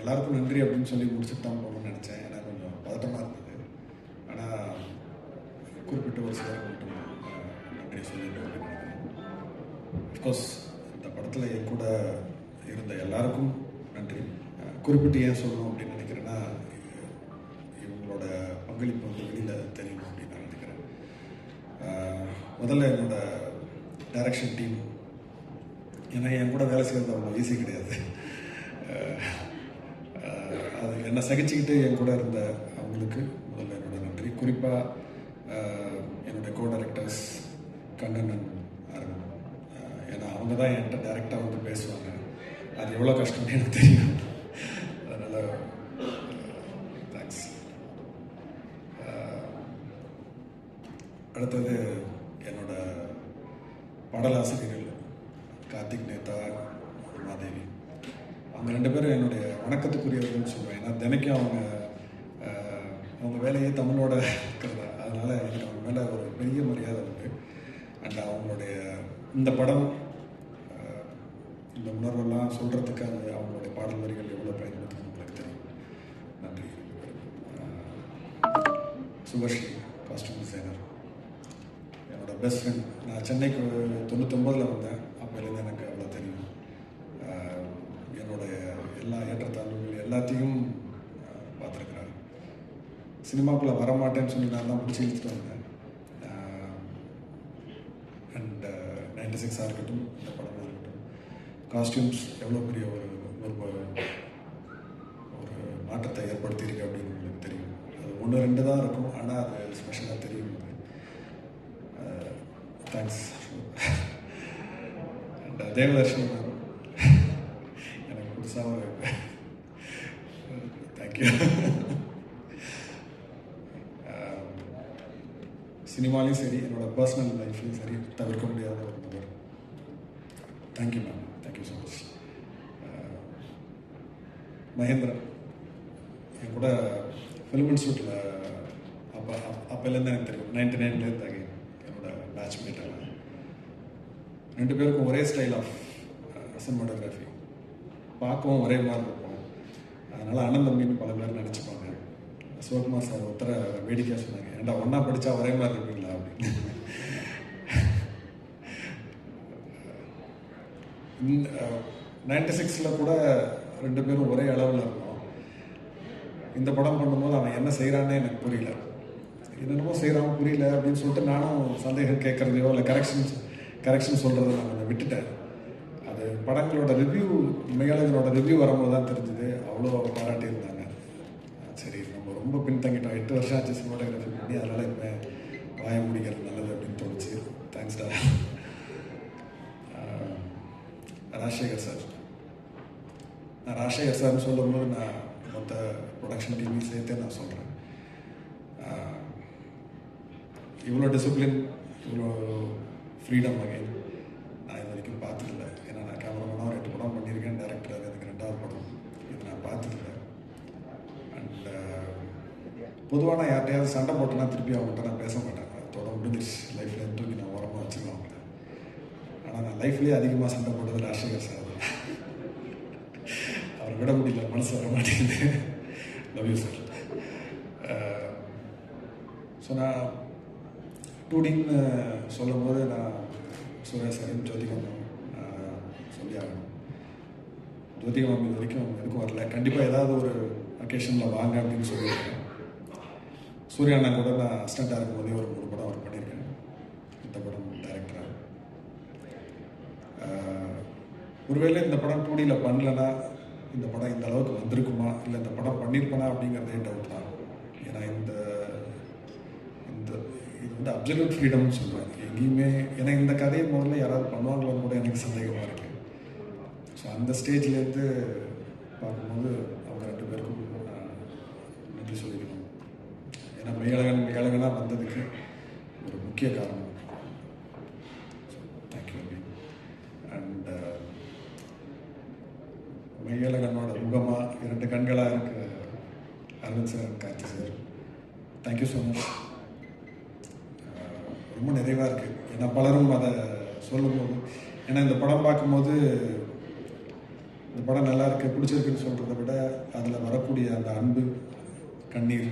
எல்லாருக்கும் நன்றி அப்படின்னு சொல்லி முடிச்சுட்டு தான் போகணும்னு நினச்சேன். ஏன்னா கொஞ்சம் பதட்டமாக இருந்தது. ஆனால் குறிப்பிட்ட ஒரு சிலர் மட்டும் நன்றி சொல்லிட்டு அப்படின்னு நினைக்கிறேன். அஃப்கோர்ஸ் இந்த படத்தில் என் கூட இருந்த எல்லாருக்கும் நன்றி. குறிப்பிட்டு ஏன் சொல்லணும் அப்படின்னு நினைக்கிறேன்னா, இவங்களோட பங்களிப்பு வந்து வெளியில் தெரியணும் அப்படின்னு நான் நினைக்கிறேன். முதல்ல என்னோட டைரக்ஷன் டீம், ஏன்னா என் கூட வேலை செய்கிறது அவ்வளோ ஈஸி கிடையாது. அது என்னை சகிச்சுக்கிட்டு என் கூட இருந்த அவங்களுக்கு முதல்ல என்னோட நன்றி. குறிப்பாக என்னுடைய கோ டைரக்டர்ஸ் கண்ணன் அரவன், ஏன்னா அவங்க தான் என்கிட்ட டைரெக்டாக வந்து பேசுவாங்க. அது எவ்வளோ கஷ்டம்னு எனக்கு தெரியும். அதனால் தேங்க்ஸ். அடுத்தது என்னோட பாடலாசிரியர்கள் கார்த்திக் நேதா, மாதேவி, அவங்க 2 பேரும் என்னுடைய வணக்கத்துக்குரியவர்கள்னு சொல்லுவேன். ஏன்னா தினைக்கும் அவங்க வேலையே தமிழோட இருக்கிறதா, அதனால் எனக்கு அவங்க மேலே ஒரு பெரிய மரியாதை உண்டு. அண்ட் அவங்களுடைய இந்த படம், இந்த உணர்வெல்லாம் சொல்கிறதுக்கு அது அவங்களுடைய பாடல் வரிகள் எவ்வளோ பயன்படுத்துன்னு உங்களுக்கு தெரியும். நன்றி. சுபஸ்ரீ, காஸ்டியூம் டிசைனர், என்னோடய பெஸ்ட் ஃப்ரெண்ட். நான் சென்னைக்கு 99 வந்தேன். அப்போலேருந்து எனக்கு அவ்வளோ தெரியும். என்னுடைய எல்லா ஏற்றத்தாழ்வுகள் எல்லாத்தையும் பார்த்துருக்குறாரு. சினிமாக்குள்ளே வரமாட்டேன்னு சொல்லி நான் தான் பிடிச்சி இழுத்துட்டு வந்தேன். அண்ட் 96 இருக்கட்டும், இந்த படமாக இருக்கட்டும், காஸ்டியூம்ஸ் எவ்வளோ பெரிய ஒரு மாற்றத்தை ஏற்படுத்தியிருக்கு அப்படின்னு உங்களுக்கு தெரியும். அது 1-2 தான் இருக்கும், ஆனால் அது ஸ்பெஷலாக தெரியும். தேங்க்ஸ். அண்ட் தேவதர்ஷினி எனக்கு புதுசாக ஒரு தேங்க்யூ. சினிமாலையும் சரி, என்னோட பர்சனல் லைஃப்லையும் சரி, தவிர்க்க முடியாத ஒரு நபர். Thank you ma'am, thank you so much. Mahendran என் கூட ஃபிலிம் இன்ஸ்டியூட்டில் அப்போலேருந்து எனக்கு தெரியும். 99லேருந்து என்னோட பேட்ச்மேட். 2 பேருக்கும் ஒரே ஸ்டைல் ஆஃப் சினிமாட்டோகிராஃபி, பார்க்கவும் ஒரே மாதிரி இருக்கும். அதனால் அண்ணன் தம்பின்னு பல பேர் நினச்சிப்பாங்க. சிவகுமார் சார் ஒருத்தர வேடிக்கையாக சொன்னாங்க, ஏன்டா ஒன்றா படித்தா ஒரே மாதிரி இருப்பீங்களா அப்படின்னு. 96 கூட 2 பேரும் ஒரே அளவில் இருந்தோம். இந்த படம் பண்ணும்போது அவன் என்ன செய்கிறான்னே எனக்கு புரியல. என்னென்னமோ செய்கிறான் புரியல அப்படின்னு சொல்லிட்டு நானும் சந்தேகம் கேட்குறதையோ இல்லை கரெக்ஷன் சொல்கிறத நான் கொஞ்சம் விட்டுட்டேன். அது படங்களோட ரிவ்யூ, மேலங்களோட ரிவ்யூ வரும்போது தான் தெரிஞ்சுது. அவ்வளோ பாராட்டியிருந்தாங்க. சரி, நம்ம ரொம்ப பின்தங்கிட்டோம். 8 வருஷம் ஆச்சு சினிமாட்டோகிராஃபி பண்ணி, அதனால் இப்போ வாய முடிக்கிறது நல்லது அப்படின்னு தோணுச்சு. தேங்க்ஸ்டா. ராஜசேகர் சார், நான் ராஜசேகர் சார்னு சொல்லும்போது நான் மொத்த ப்ரொடக்ஷன் டீமையும் சேர்த்தே நான் சொல்கிறேன். இவ்வளோ டிசிப்ளின், இவ்வளோ ஃப்ரீடம் வகையில் நான் இது வரைக்கும் பார்த்ததில்லை. ஏன்னா நான் கேமராமேனாக 2 படம் பண்ணியிருக்கேன், டேரக்டர் அது எனக்கு 2வது படம். இது நான் பார்த்ததில்லை. அண்ட் பொதுவாக நான் யார்கிட்டையாவது சண்டை போட்டேன்னா திருப்பி அவங்கள்ட்ட நான் பேச மாட்டேன். அதோட முடிஞ்சிருச்சு, லைஃப்பில் தூக்கி நான் உரமாக வச்சுக்கலாம் அவங்கள. ஆனால் நான் லைஃப்லேயே அதிகமாக சண்டை போட்டது ராஜசேகர் சார். அவர் விட முடியல, மனசு வர மாட்டேங்குது. Love you sir. ஸோ நான் 2Dன்னு சொல்லும்போது நான் சூர்யா சாரையும் ஜோதிகா மேம் சொல்லி ஆகணும். ஜோதிகா மேம் இது வரைக்கும் எதுக்கும் வரல. கண்டிப்பாக ஏதாவது ஒரு அக்கேஷனில் வாங்க அப்படின்னு சொல்லியிருக்கேன். சூர்யா அண்ணா கூட நான் அசிஸ்டண்ட்டாக இருக்கும்போதே ஒரு 3 படம் ஒர்க் பண்ணியிருக்கேன். இந்த படம் டைரக்டராக. ஒருவேளை இந்த படம் 2Dயில் பண்ணலன்னா இந்த படம் இந்த அளவுக்கு வந்திருக்குமா, இல்லை இந்த படம் பண்ணியிருப்பேனா அப்படிங்கிறதே டவுட் தான். ஏன்னா இது வந்து அப்சல்யூட் ஃப்ரீடம்னு சொல்லுவேன் எங்கேயுமே. ஏன்னா இந்த கதையை முதல்ல யாராவது பண்ணுவாங்களான்னு கூட எனக்கு சந்தேகமாக இருக்குது. ஸோ அந்த ஸ்டேஜ்லேருந்து பார்க்கும்போது அவங்க 2 பேருக்கும் நன்றி சொல்லிக்கணும். ஏன்னா மெய்யழகனாக வந்ததுக்கு ஒரு முக்கிய காரணம். So thank you. அண்ட் மெய்யழகனோட முகமாக 2 கண்களாக இருக்கு Aravind sir, Karthi sir, thank you so much. ரொம்ப நிறைவாக இருக்குது. ஏன்னா பலரும் அதை சொல்லும்போது, ஏன்னா இந்த படம் பார்க்கும்போது இந்த படம் நல்லா இருக்குது பிடிச்சிருக்குன்னு சொல்கிறத விட அது அதில் வரக்கூடிய அந்த அன்பு, கண்ணீர்,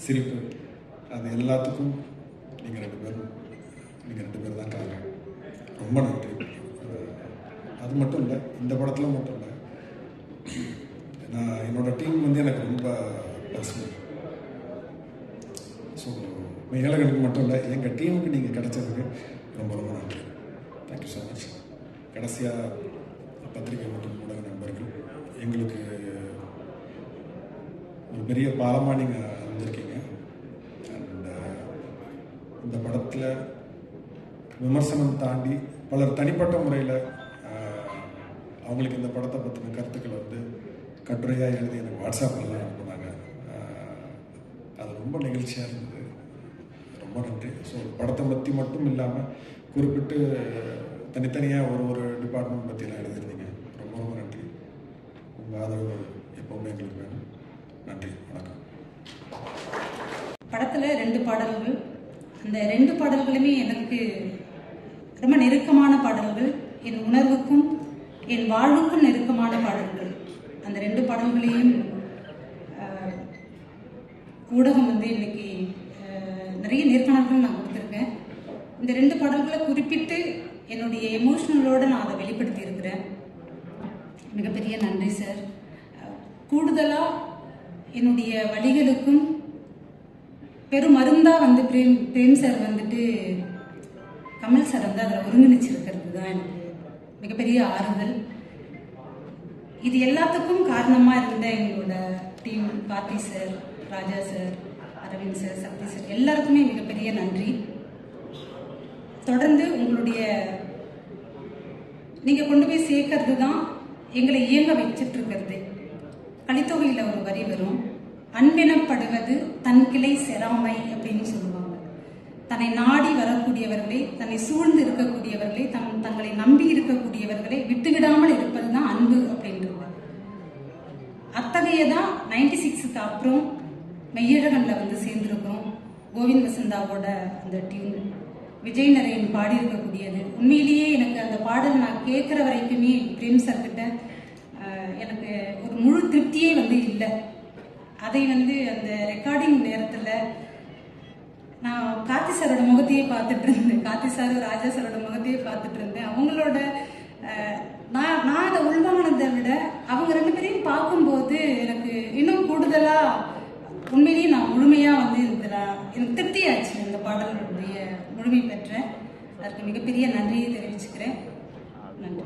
சிரிப்பு, அது எல்லாத்துக்கும் நீங்கள் ரெண்டு பேர் தான் காரணம். ரொம்ப நன்றி. அது மட்டும் இல்லை, இந்த படத்தில் மட்டும் இல்லை, நான் என்னோடய டீம் வந்து எனக்கு ரொம்ப பர்சனல். ஸோ ஏழைகளுக்கு மட்டும் இல்லை, எங்கள் டீமுக்கு நீங்கள் கிடைச்சதுக்கு ரொம்ப ரொம்ப நன்றி. Thank you so much. கடைசியாக பத்திரிகை மற்றும் ஊடக நண்பர்கள், எங்களுக்கு ஒரு பெரிய பாலமாக நீங்கள் வந்திருக்கீங்க. அண்ட் இந்த படத்தில் விமர்சனம் தாண்டி பலர் தனிப்பட்ட முறையில் அவங்களுக்கு இந்த படத்தை பற்றின கருத்துக்களை வந்து கட்டுரையாக எழுதி எனக்கு வாட்ஸ்அப்லாம் அனுப்புனாங்க. அது ரொம்ப நிகழ்ச்சியாக இருந்தது. ரொம்ப நன்றி. ஸோ படத்தை பற்றி மட்டும் இல்லாமல் குறிப்பிட்டு தனித்தனியாக ஒரு டிபார்ட்மெண்ட் பற்றியெல்லாம் எழுதியிருந்தீங்க. ரொம்ப ரொம்ப நன்றி. உங்கள் ஆதரவு எப்போவுமே எங்களுக்கு வேணும். நன்றி, வணக்கம். படத்தில் 2 பாடல்கள், அந்த 2 பாடல்களுமே எனக்கு ரொம்ப நெருக்கமான பாடல்கள், என் உணர்வுக்கும் என் வாழ்வுக்கும் நெருக்கமான பாடல்கள். அந்த 2 பாடல்களையும் ஊடகம் வந்து இன்னைக்கு நிறைய நேர்காணல்கள் நான் கொடுத்துருக்கேன். இந்த 2 பாடல்களை குறிப்பிட்டு என்னுடைய எமோஷனலோடு நான் அதை வெளிப்படுத்தி இருக்கிறேன். மிகப்பெரிய நன்றி சார். கூடுதலாக என்னுடைய வழிகளுக்கும் பெரும் மருந்தாக வந்து பிரேம் சார் வந்துட்டு கமல் சார் வந்து அதில் ஒருங்கிணைச்சிருக்கிறது தான் எனக்கு மிகப்பெரிய ஆறுதல். இது எல்லாத்துக்கும் காரணமாக இருந்த எங்களோட டீம், கார்த்தி சார், ராஜா சார், அரவிந்த் சார், சக்தி சார், எல்லாருக்குமே மிகப்பெரிய நன்றி. தொடர்ந்து உங்களுடைய நீங்கள் கொண்டு போய் சேர்க்கறது தான் எங்களை இயங்க வச்சுட்டு இருக்கிறது. கலித்தொகையில் ஒரு வரி வரும், அன்பெனப்படுவது தன் கிளை செராமை அப்படின்னு சொல்லுவாங்க. தன்னை நாடி வரக்கூடியவர்களை, தன்னை சூழ்ந்து இருக்கக்கூடியவர்களை, தங்களை நம்பி இருக்கக்கூடியவர்களை விட்டுவிடாமல் இருப்பது தான் அன்பு அப்படின்றது. அத்தகையதான் 96க்கு அப்புறம் மெய்யழகனில் வந்து சேர்ந்துருக்கோம். கோவிந்த் வசந்தாவோட அந்த டியூன் விஜய் நரேன் பாடியிருக்கக்கூடியது. உண்மையிலேயே எனக்கு அந்த பாடல் நான் கேட்குற வரைக்குமே பிரேம் சார்கிட்ட எனக்கு ஒரு முழு திருப்தியே வந்து இல்லை. அதை வந்து அந்த ரெக்கார்டிங் நேரத்தில் நான் கார்த்தி சாரோட முகத்தையே பார்த்துட்டு இருந்தேன். கார்த்தி சார், ராஜா சாரோட முகத்தையே பார்த்துட்டு இருந்தேன். அவங்களோட நான் அதை உள்வாங்கினதை விட அவங்க 2 பேரையும் பார்க்கும்போது எனக்கு இன்னும் கூடுதலாக உண்மையிலேயே நான் முழுமையாக வந்து எனக்கு திருப்தியாச்சு. இந்த பாடலுடைய முழுமை பெற்றேன். அதுக்கு மிகப்பெரிய நன்றியை தெரிவிச்சுக்கிறேன். நன்றி.